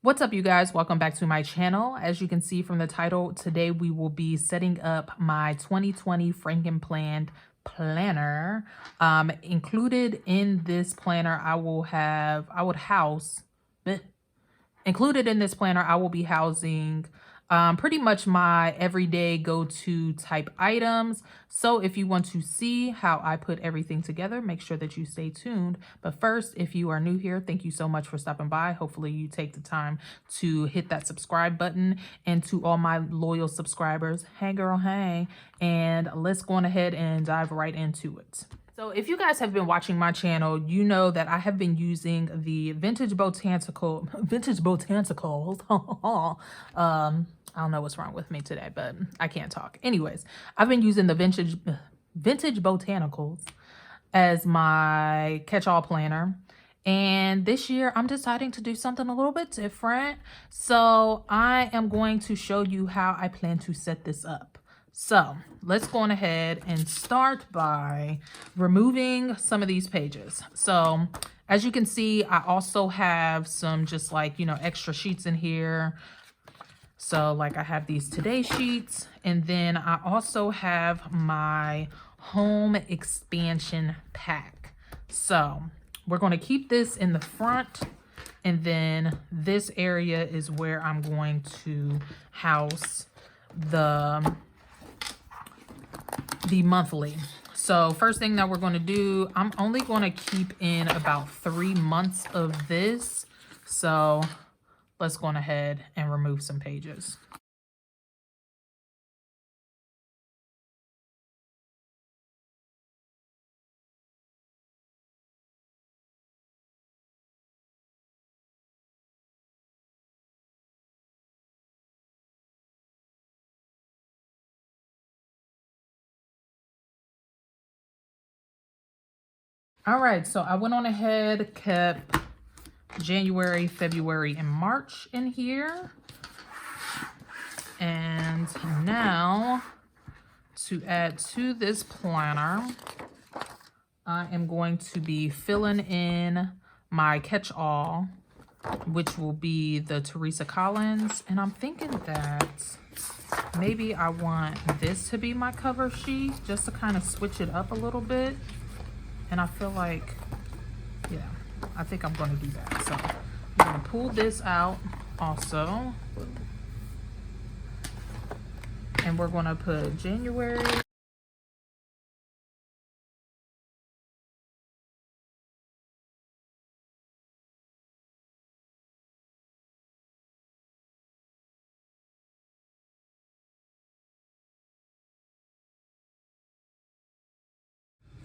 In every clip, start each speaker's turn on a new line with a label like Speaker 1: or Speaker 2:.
Speaker 1: What's up, you guys? Welcome back to my channel. As you can see from the title, today we will be setting up my 2020 Frankenplanned planner. Included in this planner, included in this planner, I will be housing pretty much my everyday go-to type items. So if you want to see how I put everything together, make sure that you stay tuned. But first, if you are new here, thank you so much for stopping by. Hopefully you take the time to hit that subscribe button. And to all my loyal subscribers, hey girl, hey. And let's go on ahead and dive right into it. So if you guys have been watching my channel, you know that I have been using the vintage botanicals. I don't know what's wrong with me today, but I can't talk. Anyways, I've been using the vintage botanicals as my catch-all planner. And this year I'm deciding to do something a little bit different. So I am going to show you how I plan to set this up. So let's go on ahead and start by removing some of these pages. So as you can see, I also have some just like, extra sheets in here. So like I have these today sheets, and then I also have my home expansion pack. So we're going to keep this in the front, and then this area is where I'm going to house the monthly. So first thing that we're going to do, I'm only going to keep in about 3 months of this. So let's go on ahead and remove some pages. All right, so I went on ahead, kept January, February, and March in here. And now to add to this planner, I am going to be filling in my catch-all, which will be the Teresa Collins. And I'm thinking that maybe I want this to be my cover sheet just to kind of switch it up a little bit. And I feel like, yeah, I think I'm going to do that. So I'm going to pull this out also. And we're going to put January.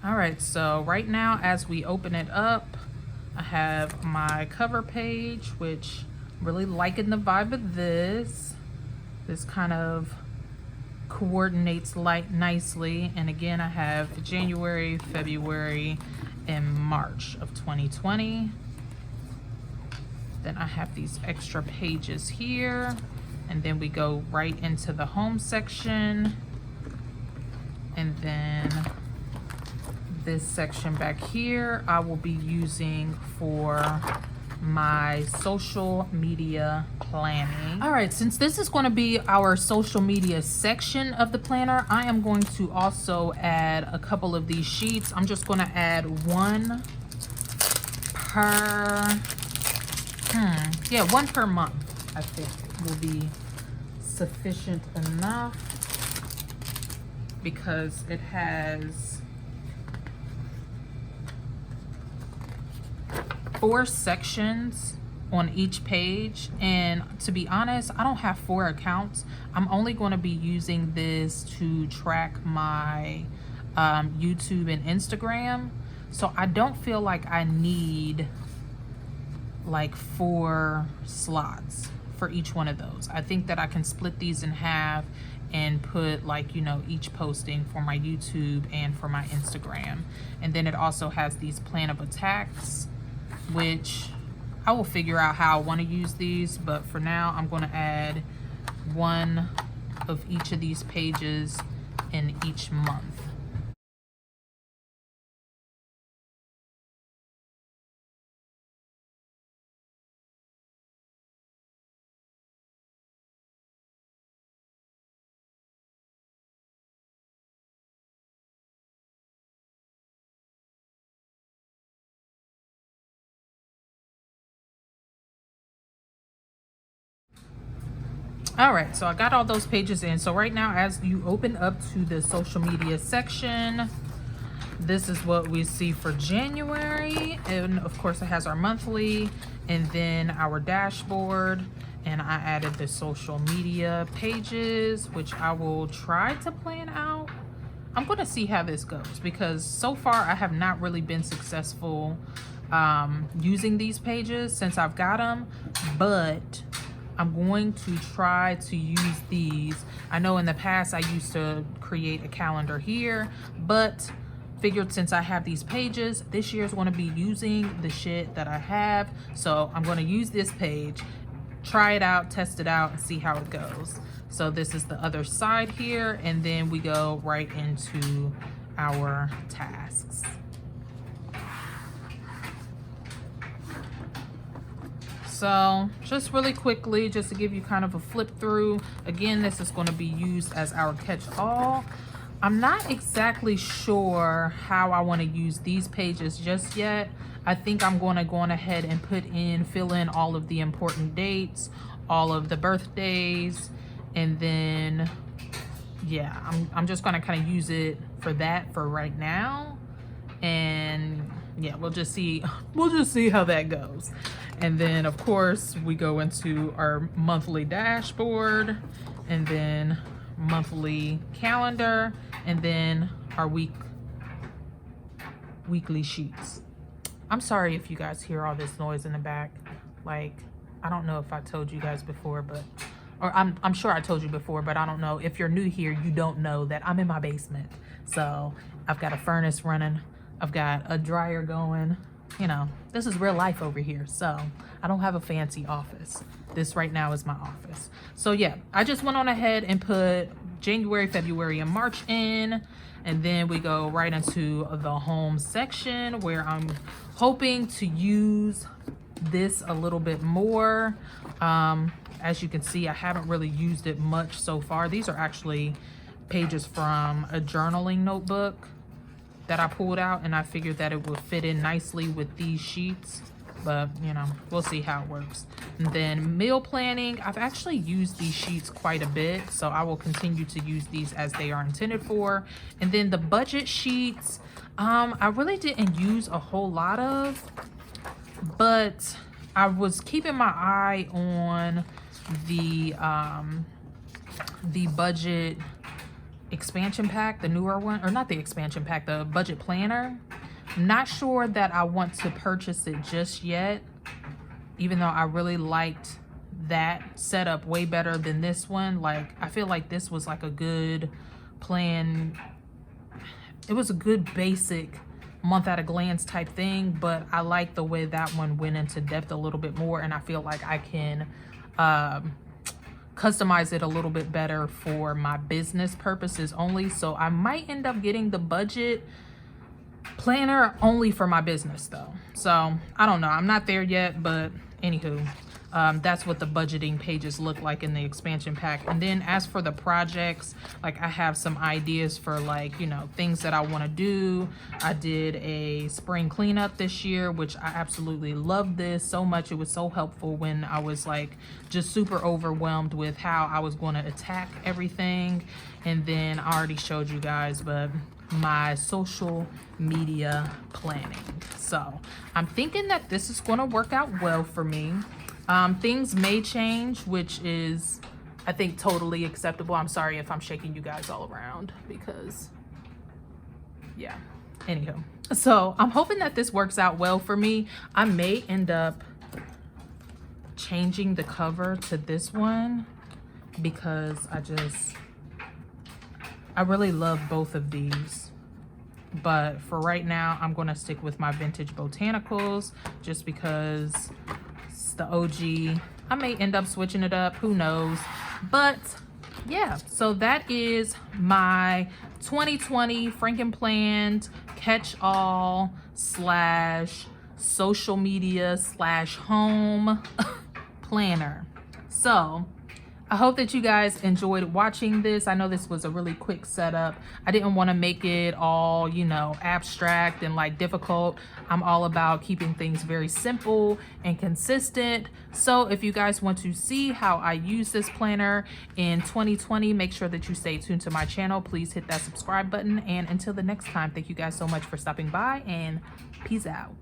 Speaker 1: All right, so right now as we open it up, I have my cover page, which I'm really liking the vibe of this. This kind of coordinates nicely. And again, I have January, February, and March of 2020. Then I have these extra pages here. And then we go right into the home section. And then this section back here I will be using for my social media planning. All right, since this is going to be our social media section of the planner, I am going to also add a couple of these sheets. I'm just going to add one per one per month. I think will be sufficient enough because it has 4 sections on each page, and to be honest, I don't have 4 accounts. I'm only going to be using this to track my YouTube and Instagram, so I don't feel like I need like 4 slots for each one of those. I think that I can split these in half and put like, each posting for my YouTube and for my Instagram. And then it also has these plan of attacks, which I will figure out how I want to use these, but for now I'm going to add one of each of these pages in each month. All right, so I got all those pages in. So right now, as you open up to the social media section, this is what we see for January. And of course it has our monthly and then our dashboard. And I added the social media pages, which I will try to plan out. I'm going to see how this goes because so far I have not really been successful using these pages since I've got them, but I'm going to try to use these. I know in the past I used to create a calendar here, but figured since I have these pages, this year is going to be using the shit that I have. So I'm going to use this page, try it out, test it out, and see how it goes. So this is the other side here, and then we go right into our tasks. So just really quickly, just to give you kind of a flip through, again, this is going to be used as our catch-all. I'm not exactly sure how I want to use these pages just yet. I think I'm going to go on ahead and fill in all of the important dates, all of the birthdays, and then yeah, I'm just going to kind of use it for that for right now. And yeah, we'll just see how that goes. And then of course we go into our monthly dashboard, and then monthly calendar, and then our weekly sheets. I'm sorry if you guys hear all this noise in the back. Like, I don't know if I told you guys before, but or I'm sure I told you before, but I don't know. If you're new here, you don't know that I'm in my basement. So I've got a furnace running. I've got a dryer going. You know, this is real life over here. So I don't have a fancy office. This right now is my office. So yeah, I just went on ahead and put January, February, and March in. And then we go right into the home section where I'm hoping to use this a little bit more. As you can see, I haven't really used it much so far. These are actually pages from a journaling notebook that I pulled out, and I figured that it would fit in nicely with these sheets, but you know, we'll see how it works. And then meal planning, I've actually used these sheets quite a bit, so I will continue to use these as they are intended for. And then the budget sheets, I really didn't use a whole lot of, but I was keeping my eye on the budget expansion pack, the newer one, or not the expansion pack, the budget planner. I'm not sure that I want to purchase it just yet, even though I really liked that setup way better than this one. Like, I feel like this was like a good plan. It was a good basic month at a glance type thing, but I like the way that one went into depth a little bit more, and I feel like I can customize it a little bit better for my business purposes only. So I might end up getting the budget planner only for my business though. So I don't know, I'm not there yet, but anywho, that's what the budgeting pages look like in the expansion pack. And then as for the projects, like I have some ideas for, like, you know, things that I want to do. I did a spring cleanup this year, which I absolutely loved this so much. It was so helpful when I was like just super overwhelmed with how I was going to attack everything. And then I already showed you guys, but my social media planning. So I'm thinking that this is going to work out well for me. Things may change, which is, I think, totally acceptable. I'm sorry if I'm shaking you guys all around because, yeah, anywho. So I'm hoping that this works out well for me. I may end up changing the cover to this one because I really love both of these. But for right now, I'm going to stick with my vintage botanicals just because it's the OG. I may end up switching it up, who knows. But yeah, so that is my 2020 Frankenplanned catch-all slash social media slash home planner. So I hope that you guys enjoyed watching this. I know this was a really quick setup. I didn't want to make it all, you know, abstract and like difficult. I'm all about keeping things very simple and consistent. So if you guys want to see how I use this planner in 2020, make sure that you stay tuned to my channel. Please hit that subscribe button. And until the next time, thank you guys so much for stopping by, and peace out.